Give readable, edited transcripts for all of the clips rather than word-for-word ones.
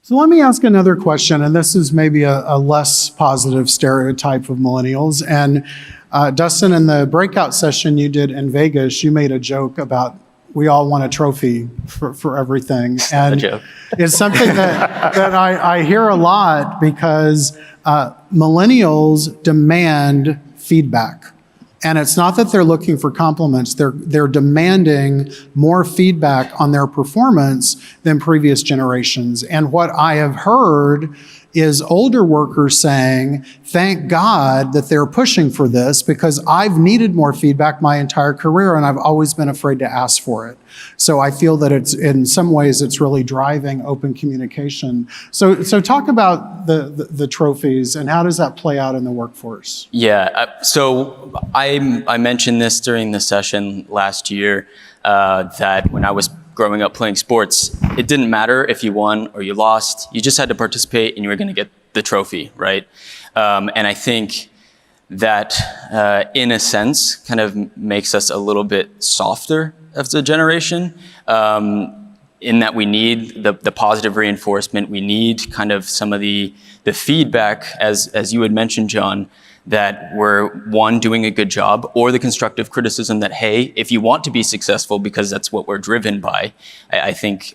So let me ask another question, and this is maybe a less positive stereotype of millennials. And Dustin, in the breakout session you did in Vegas, you made a joke about we all want a trophy for everything. And it's something that I hear a lot because millennials demand feedback. And it's not that they're looking for compliments, they're demanding more feedback on their performance than previous generations. And what I have heard is older workers saying, thank God that they're pushing for this because I've needed more feedback my entire career and I've always been afraid to ask for it. So I feel that it's, in some ways, it's really driving open communication. So talk about the trophies and how does that play out in the workforce? Yeah, so I mentioned this during the session last year that when I was growing up playing sports, it didn't matter if you won or you lost. You just had to participate and you were going to get the trophy, right? And I think that, in a sense, kind of makes us a little bit softer as a generation, in that we need the positive reinforcement. We need kind of some of the feedback, as you had mentioned, John, that we're, one, doing a good job, or the constructive criticism that, hey, if you want to be successful, because that's what we're driven by, I think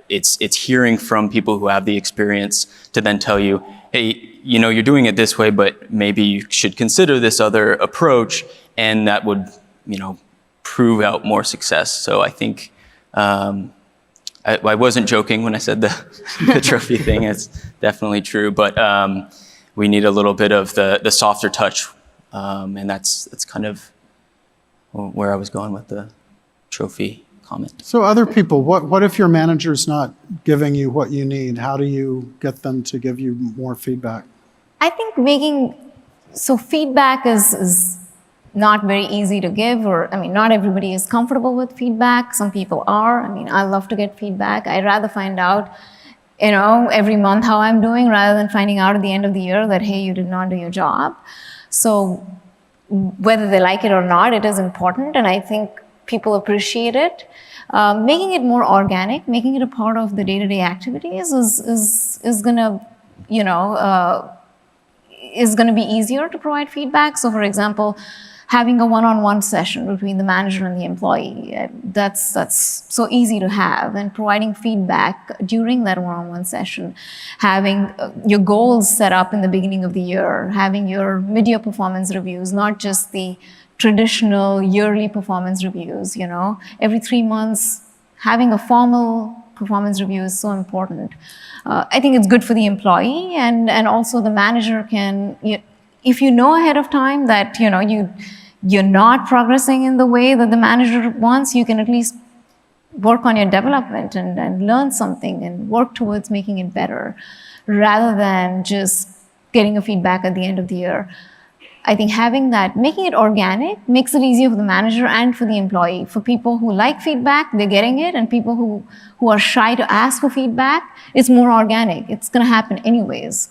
it's hearing from people who have the experience to then tell you, hey, you know, you're doing it this way, but maybe you should consider this other approach, and that would, you know, prove out more success. So I think I wasn't joking when I said the trophy thing. It's definitely true, but we need a little bit of the softer touch, and that's kind of where I was going with the trophy comment. So other people, what if your manager's not giving you what you need? How do you get them to give you more feedback? I think feedback is not very easy to give, or, I mean, not everybody is comfortable with feedback. Some people are. I mean, I love to get feedback. I'd rather find out, you know, every month how I'm doing rather than finding out at the end of the year that, hey, you did not do your job. So whether they like it or not, it is important, and I think people appreciate it. Making it more organic, making it a part of the day-to-day activities is gonna, you know, is gonna be easier to provide feedback. So for example, having a one-on-one session between the manager and the employee, that's so easy to have, and providing feedback during that one-on-one session, having your goals set up in the beginning of the year, having your mid-year performance reviews, not just the traditional yearly performance reviews, you know, every 3 months, having a formal performance review is so important. I think it's good for the employee, and also the manager can, if you know ahead of time that, you know, you're not progressing in the way that the manager wants, you can at least work on your development and learn something and work towards making it better, rather than just getting a feedback at the end of the year. I think having that, making it organic, makes it easier for the manager and for the employee. For people who like feedback, they're getting it, and people who are shy to ask for feedback, it's more organic. It's gonna happen anyways.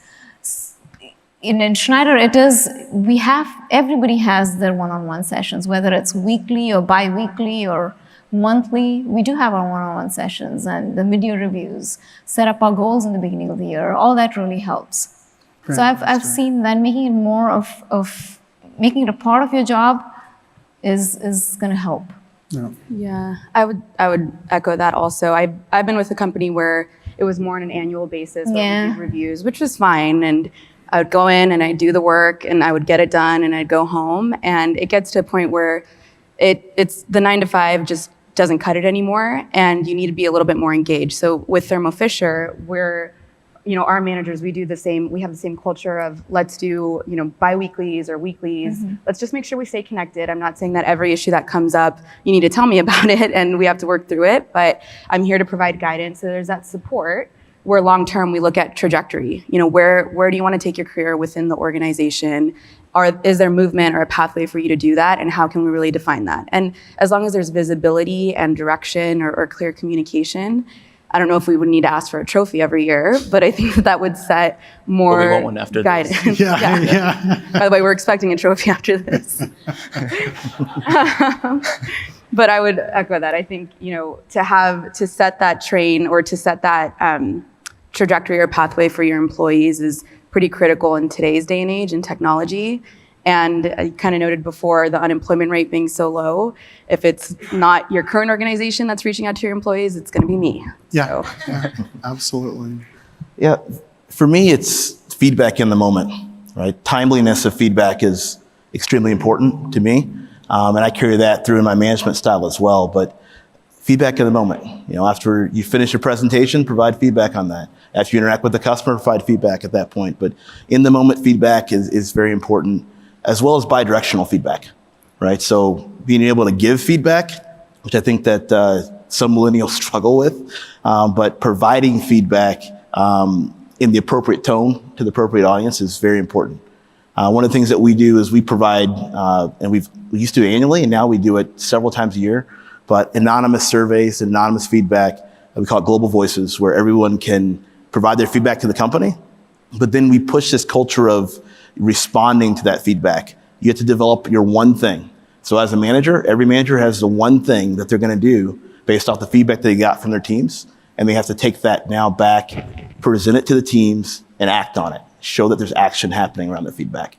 In Schneider, everybody has their one-on-one sessions, whether it's weekly or bi-weekly or monthly. We do have our one-on-one sessions and the mid-year reviews, set up our goals in the beginning of the year. All that really helps. Great. So I've seen that making it more of making it a part of your job is going to help. Yeah, I would echo that also. I've been with a company where it was more on an annual basis, where we did reviews, which was fine, and I would go in and I'd do the work and I would get it done and I'd go home, and it gets to a point where it's the 9 to 5 just doesn't cut it anymore, and you need to be a little bit more engaged. So with Thermo Fisher, we're, you know, our managers, we do the same, we have the same culture of let's do, you know, bi-weeklies or weeklies. Mm-hmm. Let's just make sure we stay connected. I'm not saying that every issue that comes up, you need to tell me about it and we have to work through it, but I'm here to provide guidance. So there's that support, where long-term we look at trajectory. You know, where do you want to take your career within the organization? Is there movement or a pathway for you to do that? And how can we really define that? And as long as there's visibility and direction or clear communication, I don't know if we would need to ask for a trophy every year, but I think that would set more we want one after guidance. This. Yeah. By the way, we're expecting a trophy after this. But I would echo that. I think, you know, to set that train or to set that trajectory or pathway for your employees is pretty critical in today's day and age in technology. And I kind of noted before the unemployment rate being so low. If it's not your current organization that's reaching out to your employees, it's going to be me. Yeah, So. yeah, absolutely. Yeah, for me, it's feedback in the moment, right? Timeliness of feedback is extremely important to me, and I carry that through in my management style as well. But feedback in the moment, after you finish your presentation, provide feedback on that. After you interact with the customer, provide feedback at that point. But in the moment feedback is very important, as well as bi-directional feedback, right? So being able to give feedback, which I think that some millennials struggle with, but providing feedback in the appropriate tone to the appropriate audience is very important. One of the things that we do is we provide, and we used to annually, and now we do it several times a year, but anonymous surveys, anonymous feedback, we call it Global Voices, where everyone can provide their feedback to the company. But then we push this culture of responding to that feedback. You have to develop your one thing. So as a manager, every manager has the one thing that they're going to do based off the feedback they got from their teams. And they have to take that now back, present it to the teams, and act on it. Show that there's action happening around the feedback.